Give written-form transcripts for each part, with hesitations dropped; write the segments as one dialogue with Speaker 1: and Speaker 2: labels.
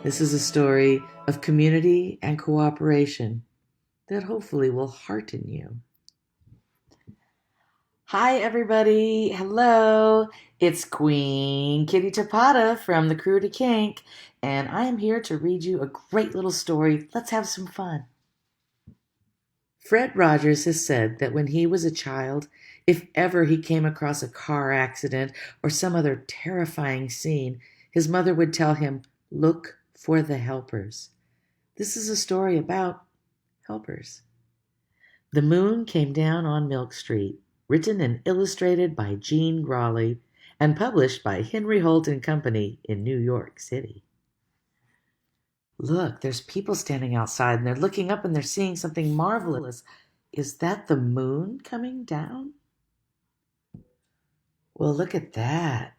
Speaker 1: This is a story of community and cooperation that hopefully will hearten you. Hi, everybody. Hello. It's Queen Kitty Tapada from the Crew to Kink, and I am here to read you a great little story. Let's have some fun. Fred Rogers has said that when he was a child, if ever he came across a car accident or some other terrifying scene, his mother would tell him, "Look for the helpers." This is a story about helpers. The Moon Came Down on Milk Street, written and illustrated by Jean Gralley and published by Henry Holt and Company in New York City. Look, there's people standing outside and they're looking up and they're seeing something marvelous. Is that the moon coming down? Well, look at that.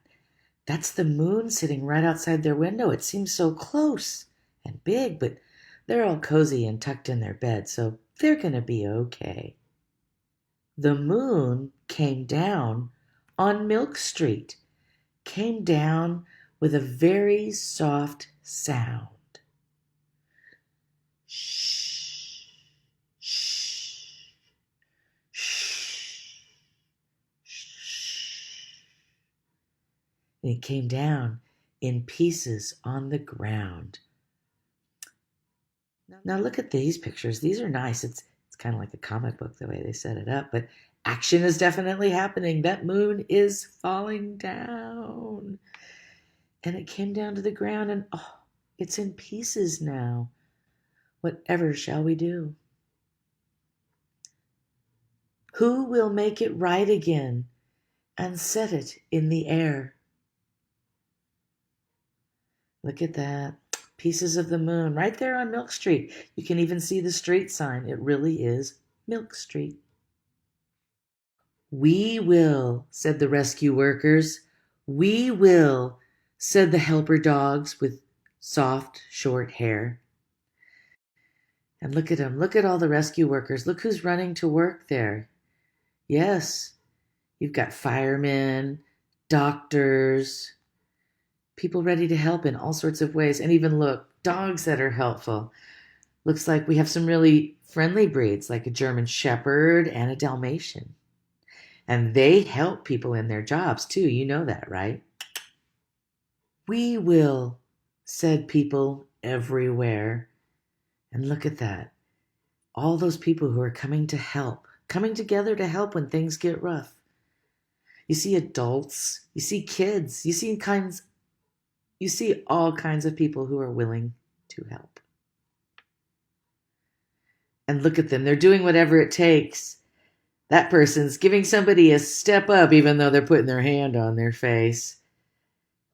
Speaker 1: That's the moon sitting right outside their window. It seems so close and big, but they're all cozy and tucked in their bed, so they're going to be okay. The moon came down on Milk Street, came down with a very soft sound. Shh, shh, shh, shh. And it came down in pieces on the ground. Now look at these pictures. These are nice. It's kind of like a comic book the way they set it up, but action is definitely happening. That moon is falling down. And it came down to the ground and it's in pieces now. Whatever shall we do? Who will make it right again and set it in the air? Look at that. Pieces of the moon right there on Milk Street. You can even see the street sign. It really is Milk Street. "We will," said the rescue workers. "We will," said the helper dogs with soft, short hair. And look at them. Look at all the rescue workers. Look who's running to work there. Yes, you've got firemen, doctors, people ready to help in all sorts of ways. And even look, dogs that are helpful. Looks like we have some really friendly breeds, like a German Shepherd and a Dalmatian. And they help people in their jobs too. You know that, right? "We will," said people everywhere. And look at that. All those people who are coming to help, coming together to help when things get rough. You see adults, you see kids, you see all kinds of people who are willing to help. And look at them. They're doing whatever it takes. That person's giving somebody a step up even though they're putting their hand on their face.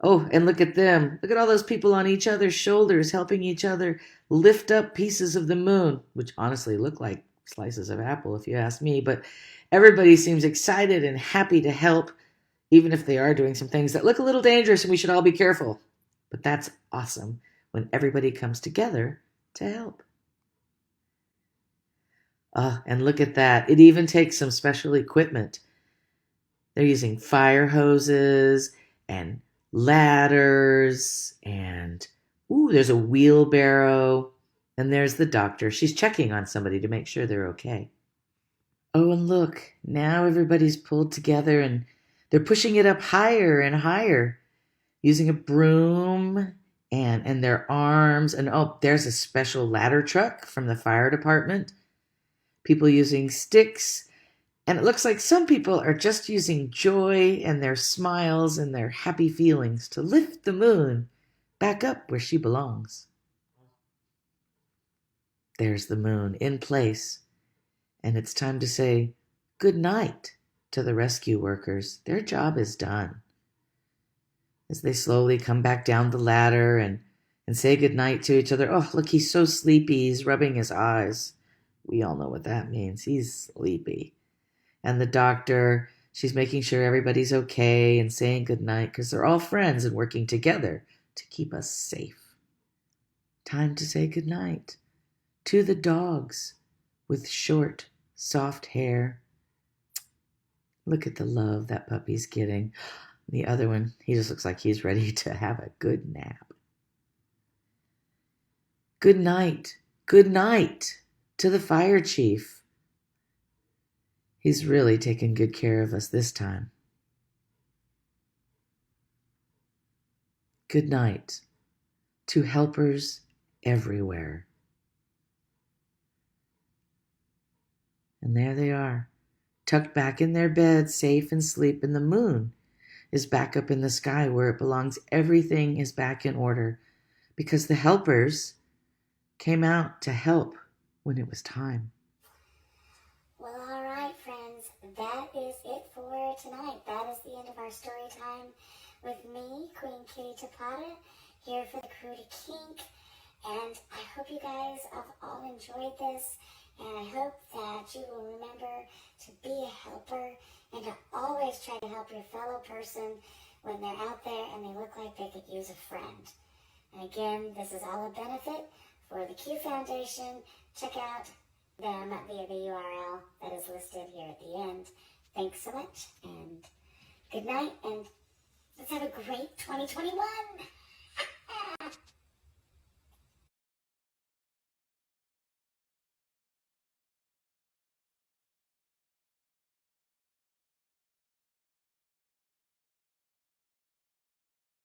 Speaker 1: Oh, and look at them. Look at all those people on each other's shoulders helping each other lift up pieces of the moon, which honestly look like slices of apple if you ask me, but everybody seems excited and happy to help, even if they are doing some things that look a little dangerous and we should all be careful. But that's awesome when everybody comes together to help. And look at that. It even takes some special equipment. They're using fire hoses and ladders and, there's a wheelbarrow. And there's the doctor. She's checking on somebody to make sure they're okay. Oh, and look, now everybody's pulled together and they're pushing it up higher and higher using a broom and their arms. And there's a special ladder truck from the fire department. People using sticks. And it looks like some people are just using joy and their smiles and their happy feelings to lift the moon back up where she belongs. There's the moon in place. And it's time to say good night to the rescue workers. Their job is done. As they slowly come back down the ladder and say good night to each other. Oh, look, he's so sleepy. He's rubbing his eyes. We all know what that means. He's sleepy. And the doctor, she's making sure everybody's okay and saying goodnight because they're all friends and working together to keep us safe. Time to say goodnight to the dogs with short, soft hair. Look at the love that puppy's getting. The other one, he just looks like he's ready to have a good nap. Good night. Good night to the fire chief. He's really taken good care of us this time. Good night to helpers everywhere. And there they are, tucked back in their beds, safe and asleep, and the moon is back up in the sky where it belongs. Everything is back in order because the helpers came out to help when it was time.
Speaker 2: Well, all right, friends, that is it for tonight. That is the end of our story time with me, Queen Kitty Tapata, here for the crew to kink. And I hope you guys have all enjoyed this, and I hope that you will remember to be a helper and to always try to help your fellow person when they're out there and they look like they could use a friend. And again, this is all a benefit for the Q Foundation. Check out them via the URL that is listed here at the end. Thanks so much, and good night, and let's have a great 2021.